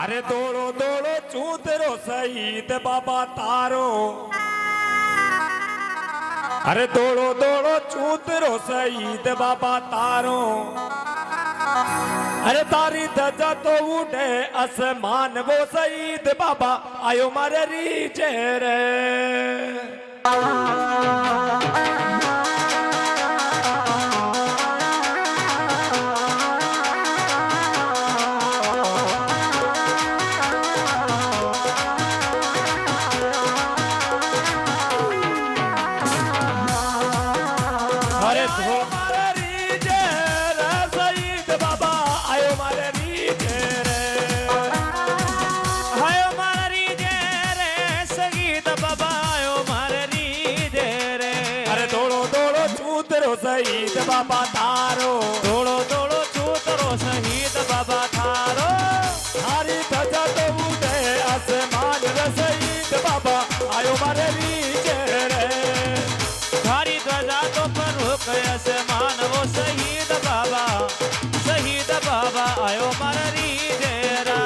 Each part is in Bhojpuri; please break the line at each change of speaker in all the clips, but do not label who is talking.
अरे दौड़ो दौड़ो चूतरो शहीद बाबा तारो। अरे दौड़ो दौड़ो चूतरो शहीद बाबा तारो। अरे तारी धजा तो उठे आसमान वो शहीद बाबा आयो मारे रीचे रे। अरे धो मारे रीचे रे शहीद बाबा आयो मारे रीचे रे।
आयो मारे रीजे रे शहीद बाबा आयो मारे रीजे रे।
अरे दौड़ो दौड़ो चूतरो शहीद बाबा तारो।
दौड़ो दौड़ो चूतरो शहीद बाबा थारो।
थारी धजा तो उठे आसमान रे शहीद बाबा आयो मारे रीचे रे।
थारी ध्वजा तो पर कैसे मानवो शहीद बाबा आयो मारे रीजे रा।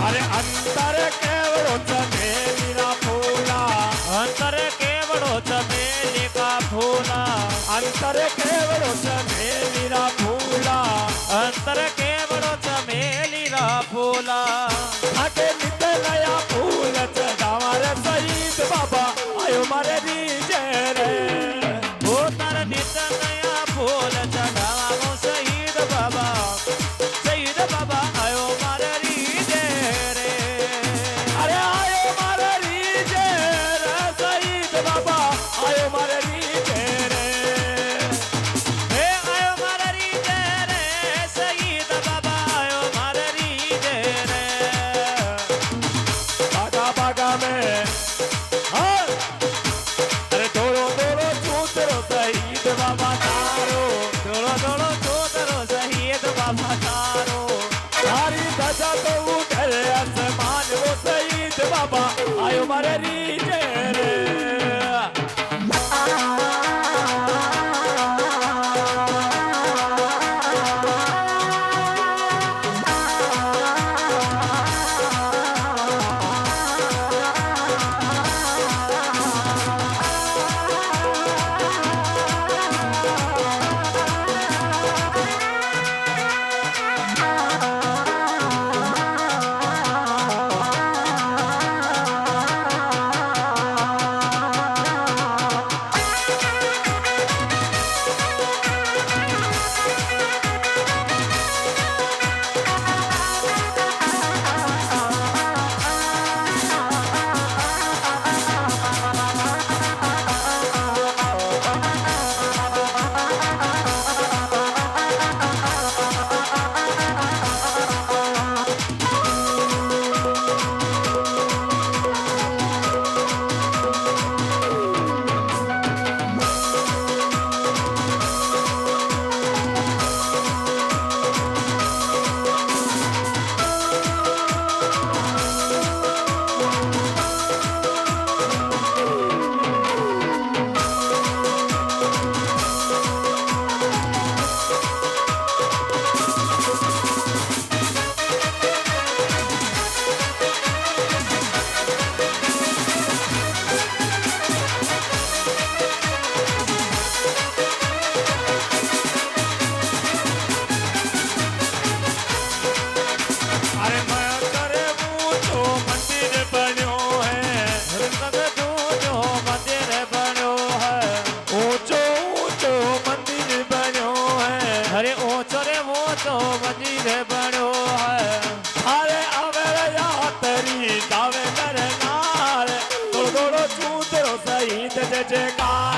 अरे अंतर केवड़ो चमेली ना फूला।
अंतर केवड़ो चमेली का फूला।
अंतर केवड़ो चमेली ना फूला।
अंतर केवड़ो चमेली रा फूला।
आके नित नया फूल चढ़ावा रे शहीद बाबा आयो मारे रीचे रे।
वो तर नित नया फूल चढ़ावा शहीद बाबा आयो मारे रीजे रे।
अरे आयो मारे रीचे रे शहीद बाबा आयो मारे रीचे रे।
हे आयो मारे रीजे रे शहीद बाबा आयो मारे रीजे रे।
જય જયકાર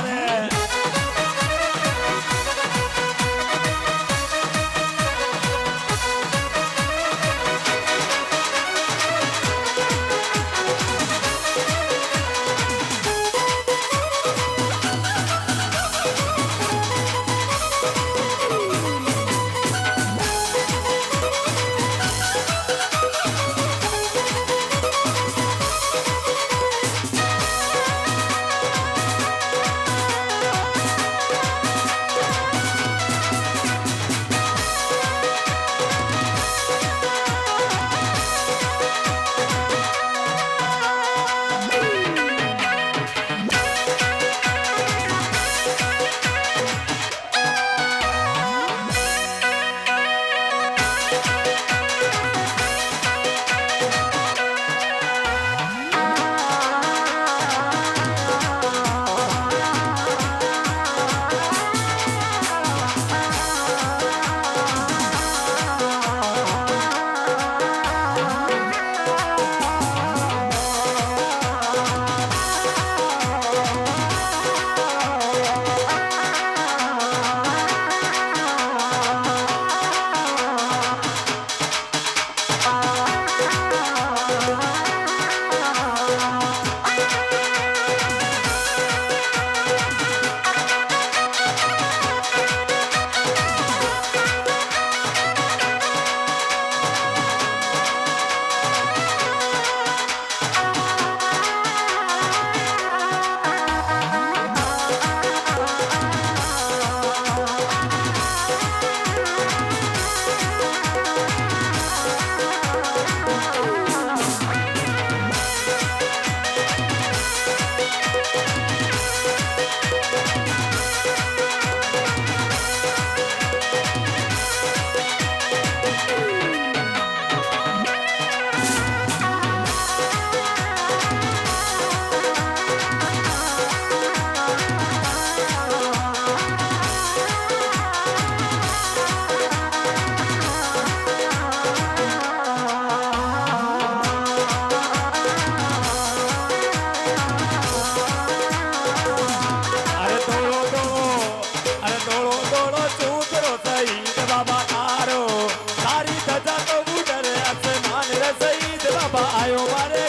આયો મારે